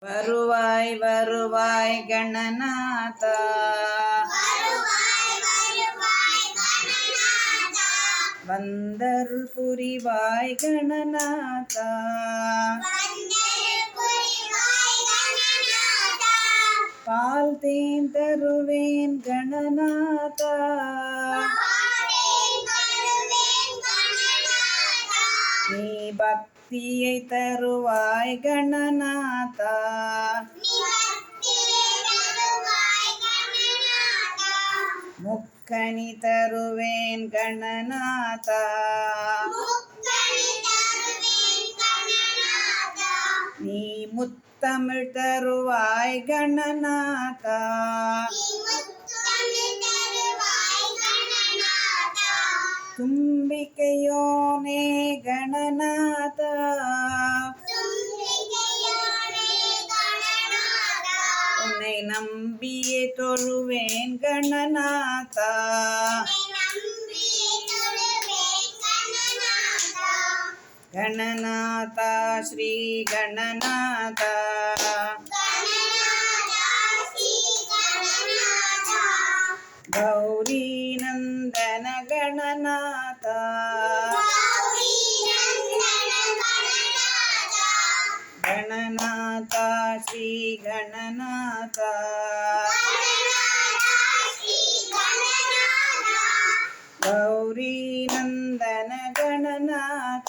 வருவாய் வருவாய் கணநாத வந்தருள் புரிவாய் கணநாத பால் தேன் தருவேன் கணநாத நீ பக்தியை தருவாய் கணநாத முக்கணி தருவேன் கணநாத நீ முத்தமிழ் தருவாய் கணநாத தும்பிக்கையோனே கணநாத உன்னை நம்பியே தொழுவேன் கணநாத கணநாத ஸ்ரீ கணநாத ಗೌರಿ ನಂದನ ಗಣನಾಥ ಗಣನಾಥ ಶ್ರೀ ಗಣನಾಥ ಗೌರಿ ನಂದನ ಗಣನಾಥ